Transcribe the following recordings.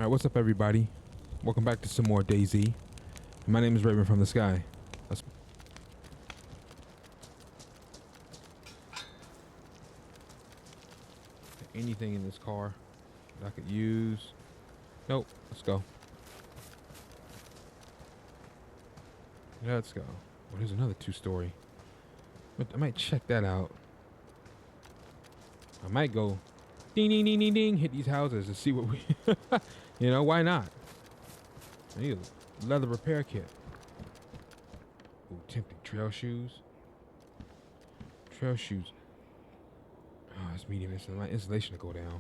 Alright, what's up everybody? Welcome back to some more DayZ. My name is Raven from the Sky. Let's... Anything in this car that I could use? Nope. Let's go. Let's go. Well, there's another two-story. I might check that out. I might go ding ding ding ding ding, hit these houses and see what we you know, why not? I need a leather repair kit. Ooh, tempting. Trail shoes. Trail shoes. Oh, it's medium. My insulation to go down.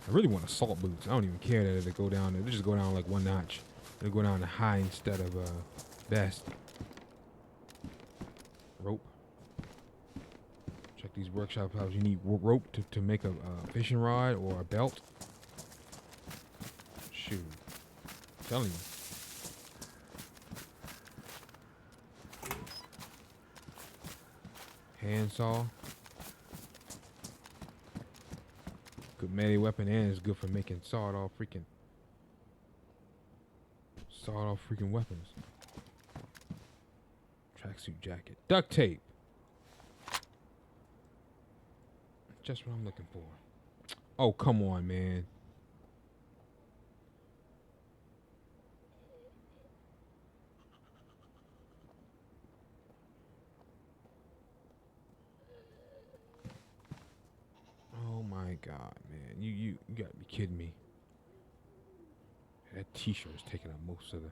I really want assault boots. I don't even care that it'll go down. It'll just go down like one notch. It'll go down to high instead of best. Rope. Check these workshop houses. You need rope to make a fishing rod or a belt. Shoot. I'm telling you. Handsaw. Good melee weapon, and it's good for making sawed-off freaking weapons. Tracksuit jacket. Duct tape. Just what I'm looking for. Oh, come on, man. Oh my God, man. You gotta be kidding me. That t-shirt is taking up most of the...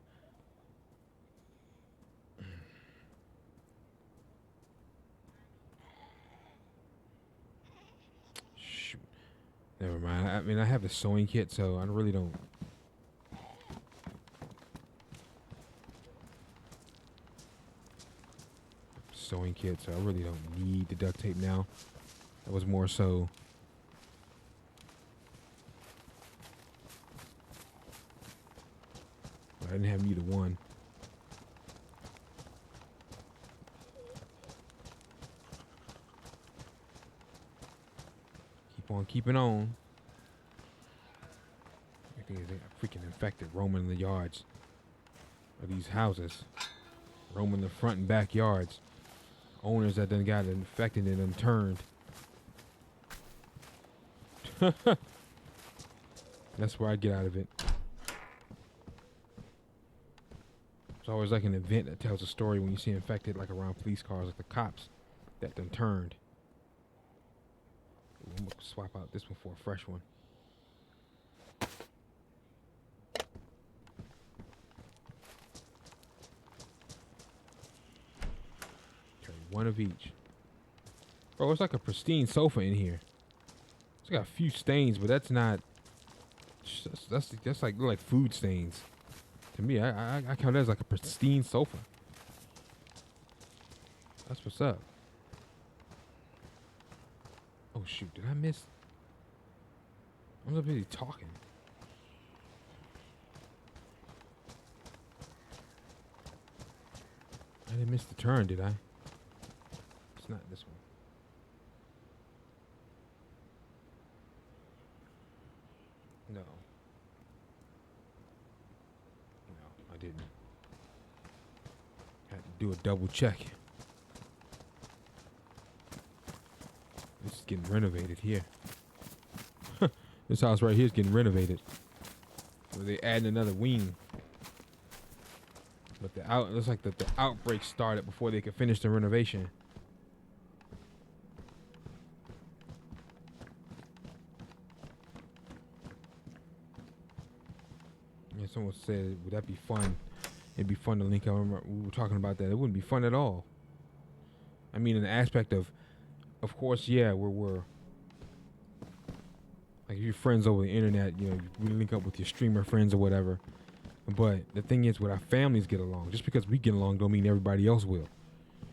Shoot. Never mind. I mean, I have the sewing kit, so I really don't... Sewing kit, so I really don't need the duct tape now. That was more so... I didn't have neither one. Keep on keeping on. I think it's freaking infected roaming the yards of these houses. Roaming the front and back yards. Owners that done got infected and done turned. That's where I get out of it. It's always like an event that tells a story when you see infected, like around police cars, like the cops that done turned. Ooh, I'm gonna swap out this one for a fresh one. Okay, one of each. Bro, it's like a pristine sofa in here. It's got a few stains, but that's not. That's like food stains. To me, I count that as like a pristine sofa. That's what's up. Oh shoot, did I miss? I'm so busy talking. I didn't miss the turn, did I? It's not this one. No. I didn't. Had to do a double check. This is getting renovated here. This house right here is getting renovated. So they adding another wing. But it looks like the outbreak started before they could finish the renovation. Yeah, someone said, would that be fun? It'd be fun to link up. I remember we were talking about that. It wouldn't be fun at all. I mean, in the aspect of course, yeah, we're like if you're friends over the internet, you know, we link up with your streamer friends or whatever. But the thing is, with our families get along. Just because we get along don't mean everybody else will.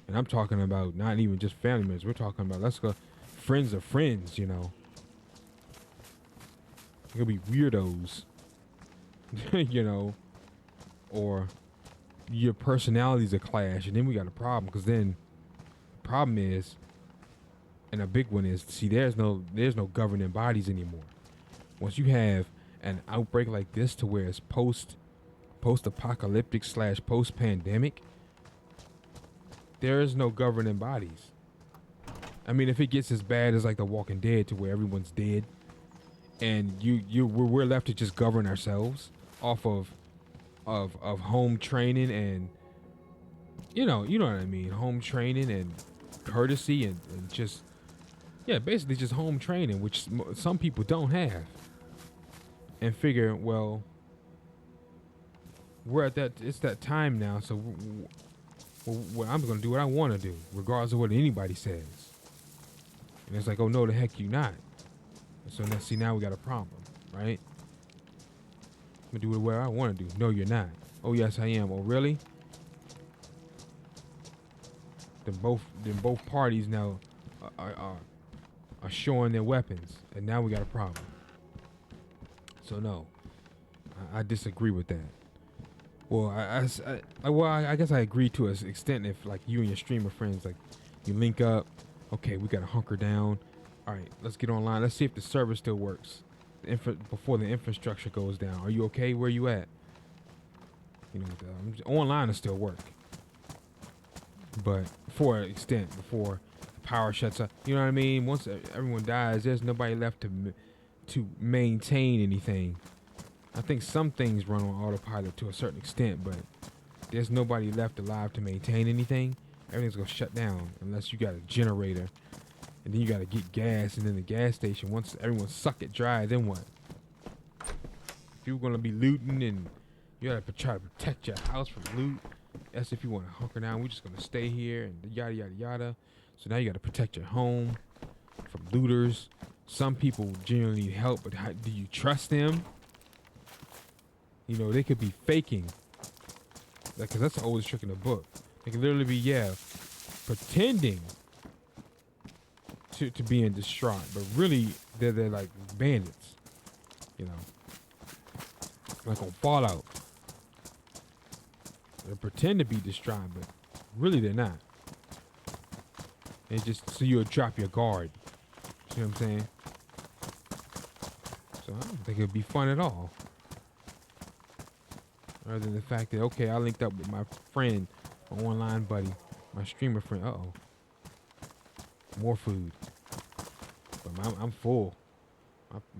And I'm talking about not even just family members. We're talking about, let's go, friends of friends, you know. It could be weirdos, you know, or your personalities are clash, and then we got a problem. Because then the problem is And a big one is, see, there's no governing bodies anymore. Once you have an outbreak like this, to where it's post-apocalyptic / post-pandemic, there is no governing bodies. I mean, if it gets as bad as like The Walking Dead, to where everyone's dead, and we're left to just govern ourselves off of home training, and you know what I mean, home training and courtesy, and just, yeah, basically just home training, which some people don't have, and figure, well, we're at that, it's that time now, so I'm gonna do what I want to do, regardless of what anybody says. And it's like, oh no, the heck you not. So now, see, now we got a problem, right? I'm gonna do what I want to do. No, you're not. Oh yes, I am. Oh really? Then both parties now are showing their weapons, and now we got a problem. So no, I disagree with that. Well, I guess I agree to an extent if, like, you and your streamer friends, like, you link up. Okay, we gotta hunker down. All right, let's get online. Let's see if the server still works before the infrastructure goes down. Are you okay? Where you at? You know, online will still work, but for an extent, before the power shuts up. You know what I mean? Once everyone dies, there's nobody left to maintain anything. I think some things run on autopilot to a certain extent, but there's nobody left alive to maintain anything. Everything's gonna shut down unless you got a generator, and then you gotta get gas, and then the gas station, once everyone suck it dry, then what? People gonna be looting, and you gotta try to protect your house from loot. That's if you want to hunker down. We're just gonna stay here, and yada yada yada. So now you gotta protect your home from looters. Some people genuinely need help, but how do you trust them? You know, they could be faking. Like, 'cause that's the oldest trick in the book. They could literally be, pretending to be in distraught, but really they're like bandits. You know, like on Fallout. They pretend to be distraught, but really they're not. And just so you'll drop your guard. See what I'm saying? So I don't think it'd be fun at all. Other than the fact that, okay, I linked up with my friend, my online buddy, my streamer friend. Uh-oh. More food. But I'm full.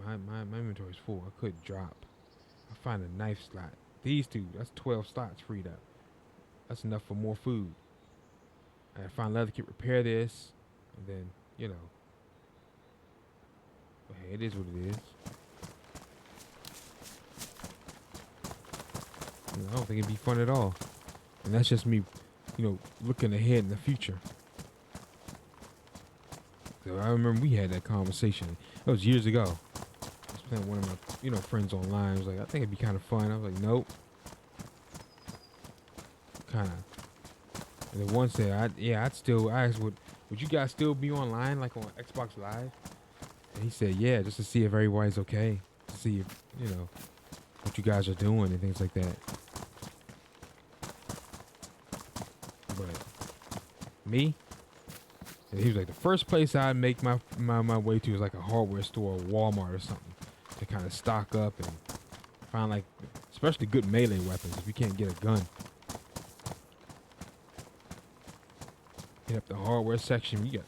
My inventory's full. I couldn't drop. I find a knife slot. These two, that's 12 slots freed up. That's enough for more food. I find leather kit, repair this, and then, you know. But hey, it is what it is. I don't think it'd be fun at all. And that's just me, looking ahead in the future. So I remember we had that conversation. That was years ago. I was playing one of my, friends online. I was like, I think it'd be kind of fun. I was like, nope. Kind of. And then one said, I asked, would you guys still be online, like on Xbox Live? And he said, yeah, just to see if everybody's okay. To see if, what you guys are doing and things like that. But me, and he was like, the first place I'd make my way to is like a hardware store or Walmart or something to kind of stock up and find, like, especially good melee weapons if you can't get a gun. Hit up the hardware section. You got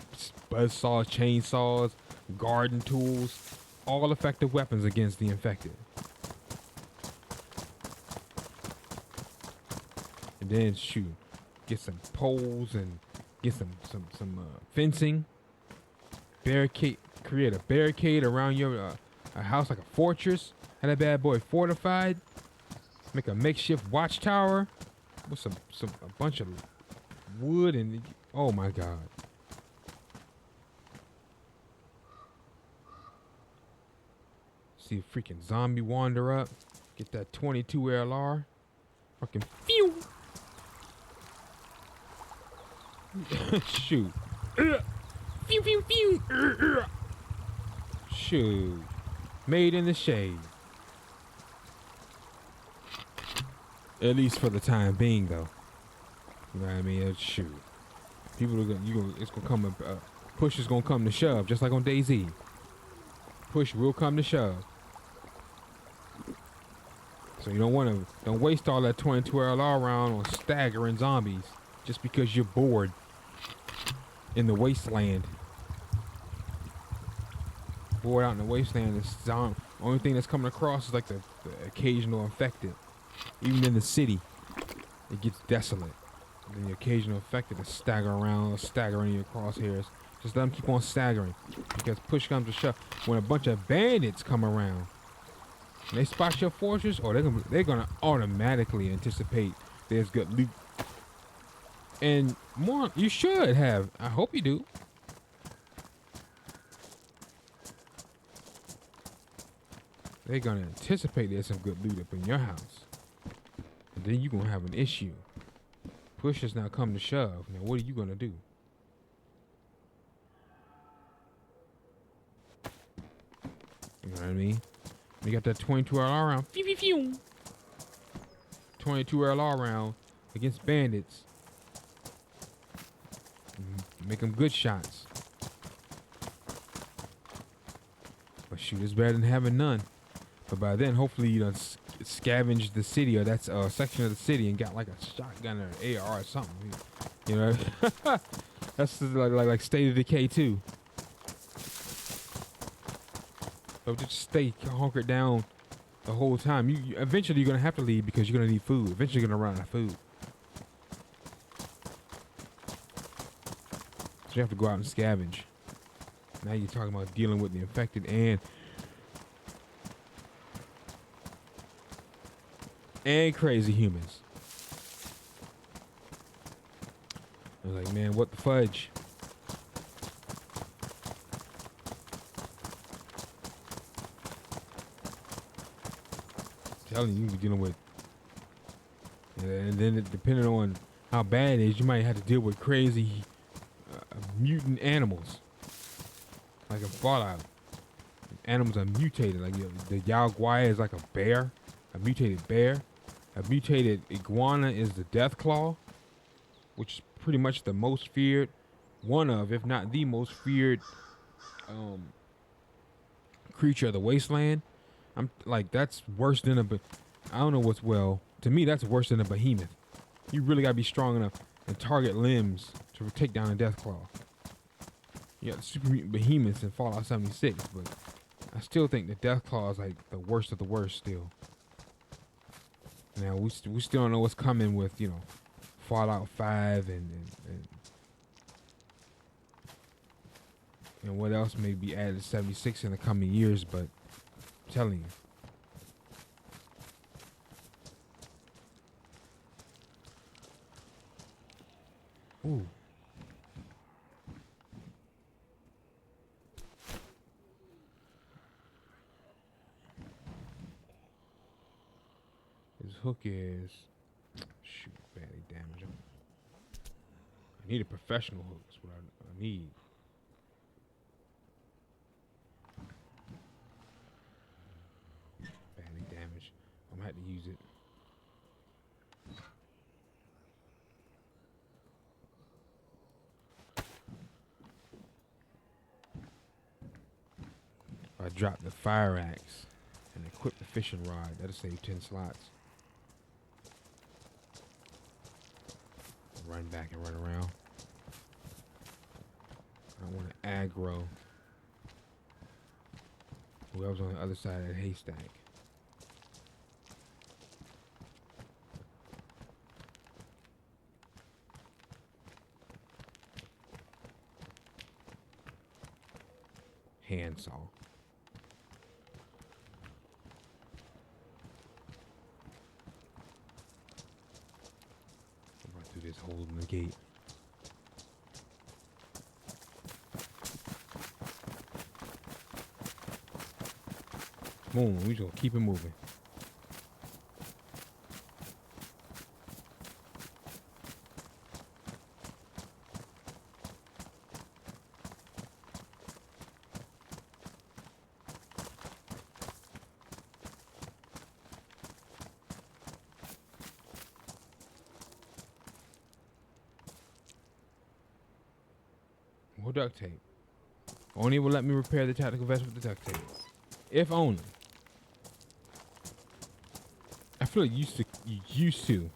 buzzsaws, chainsaws, garden tools, all effective weapons against the infected. And then shoot, get some poles and get some fencing. Create a barricade around your a house like a fortress. Have that bad boy fortified. Make a makeshift watchtower with a bunch of wood and, oh my God. See a freaking zombie wander up. Get that 22 LR. Fucking phew. Shoot. Pew pew pew. Shoot. Made in the shade. At least for the time being, though. You know what I mean? Shoot. People are gonna, it's gonna come push is gonna come to shove, just like on DayZ. Push will come to shove. So you don't waste all that 22 LR round on staggering zombies just because you're bored in the wasteland. Bored out in the wasteland, the only thing that's coming across is like the occasional infected. Even in the city, it gets desolate. And then the occasional infected is staggering your crosshairs. Just let them keep on staggering, because push comes to shove. When a bunch of bandits come around, and they spot your fortress, or they're gonna automatically anticipate there's good loot. And more, you should have. I hope you do. They're gonna anticipate there's some good loot up in your house, and then you're gonna have an issue. Push has now come to shove. Now what are you gonna do? You know what I mean? You got that 22 LR round. 22 LR round against bandits. Make them good shots. But shoot, it's better than having none. But by then, hopefully you done scavenged the city, or that's a section of the city, and got like a shotgun or an AR or something. You know, that's like State of Decay 2. So just stay hunkered down the whole time. You eventually you're gonna have to leave because you're gonna need food. Eventually you're gonna run out of food. So you have to go out and scavenge. Now you're talking about dealing with the infected and crazy humans. I was like, man, what the fudge? Telling you, you're dealing with, and then depending on how bad it is, you might have to deal with crazy mutant animals, like in Fallout. Animals are mutated. Like the Yaguai is like a bear, a mutated bear. A mutated iguana is the death claw, which is pretty much the most feared, one of, if not the most feared, creature of the wasteland. I'm like, that's worse than I don't know what's, well, to me that's worse than a behemoth. You really gotta be strong enough and target limbs to take down a death claw. You got the super mutant behemoths in Fallout 76, but I still think the death claw is like the worst of the worst still. Now we still don't know what's coming with, you know, Fallout 5 and what else may be added to 76 in the coming years, but I'm telling you. Ooh. His hook is, shoot, badly damaged him. I need a professional hook. That's what I need. Badly damaged. I'm gonna have to use it. If I drop the fire axe and equip the fishing rod, that'll save 10 slots. Run back and run around. I want to aggro whoever's on the other side of that haystack. Handsaw. Through this hole in the gate. Boom, we just gonna keep it moving. More duct tape. Only will let me repair the tactical vest with the duct tape. If only. I feel like you used to.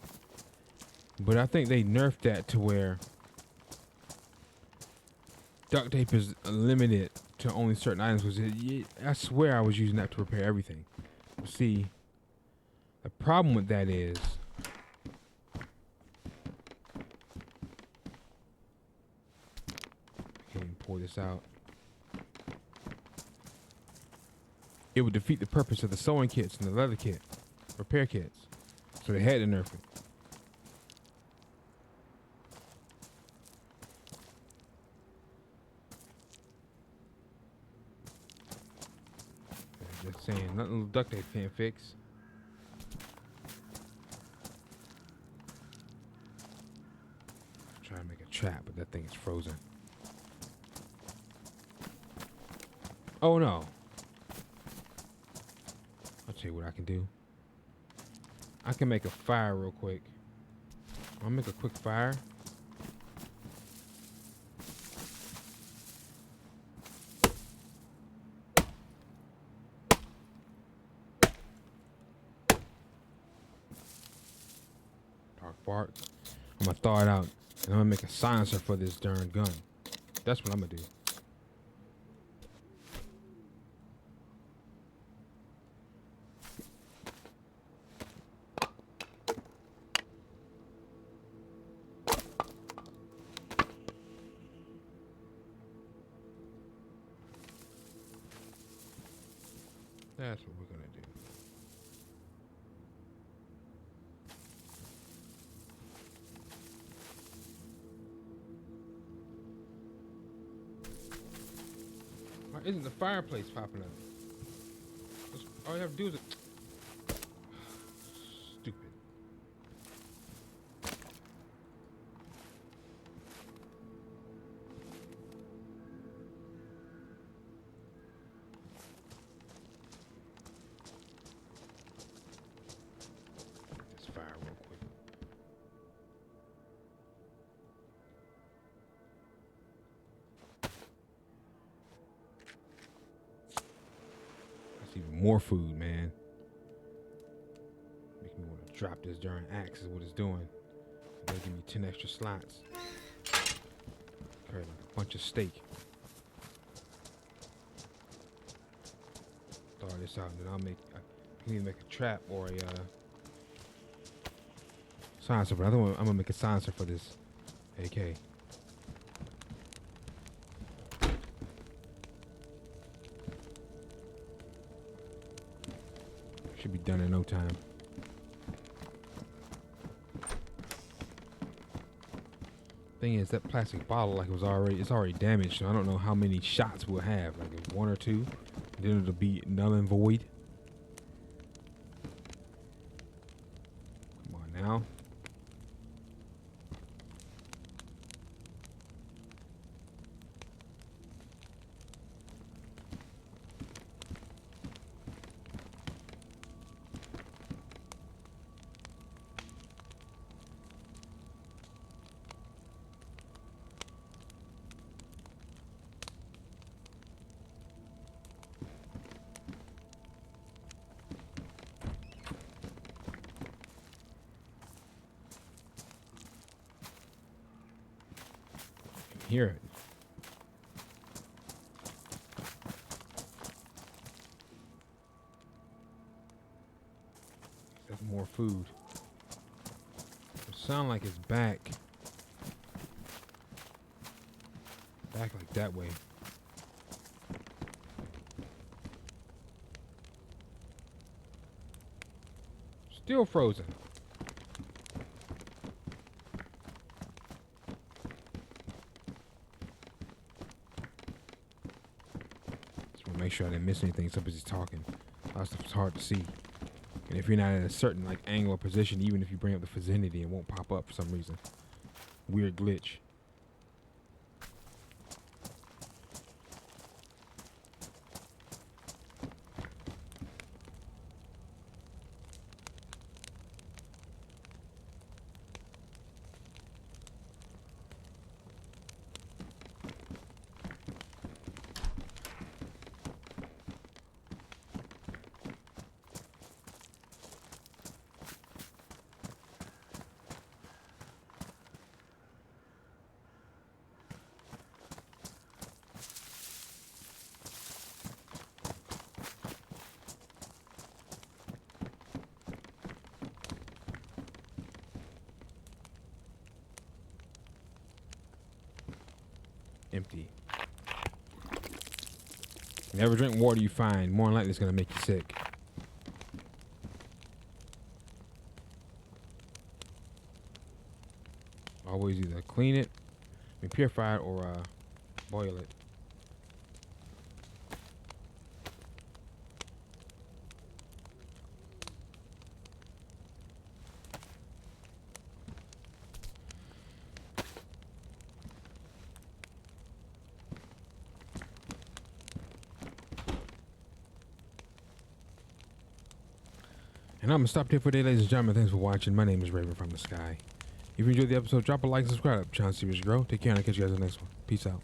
But I think they nerfed that to where duct tape is limited to only certain items. I swear I was using that to repair everything. See, the problem with that is I can't even pour this out. It would defeat the purpose of the sewing kits and the leather kit, repair kits. So they had to nerf it. Just saying, nothing little duct tape can't fix. I'm trying to make a trap, but that thing is frozen. Oh no. I'll tell you what I can do. I can make a fire real quick. I'll make a quick fire. Dark bark. I'm gonna thaw it out. And I'm gonna make a silencer for this darn gun. That's what I'm gonna do. That's what we're gonna do. Why isn't the fireplace popping up? All you have to do is stupid. This fire real quick. Even more food, man. Make me want to drop this darn axe is what it's doing. They'll give me 10 extra slots. Carry like a bunch of steak. Thaw this out, and then I can either make a trap or a silencer. But I think I'm gonna make a silencer for this AK. Should be done in no time. Thing is, that plastic bottle, like it's already damaged. So I don't know how many shots we'll have. Like one or two, then it'll be null and void. Come on now. Hear it. There's more food. It sounds like it's back. Back like that way. Still frozen. Make sure I didn't miss anything. Somebody's talking. A lot of stuff is hard to see. And if you're not in a certain like angle or position, even if you bring up the vicinity, it won't pop up for some reason. Weird glitch. empty. Never drink water you find. More than likely it's gonna make you sick. Always either clean it, purify it, or boil it. And I'm going to stop there for today, ladies and gentlemen. Thanks for watching. My name is Raven from the Sky. If you enjoyed the episode, drop a like and subscribe. Channel series grow. Take care and I'll catch you guys in the next one. Peace out.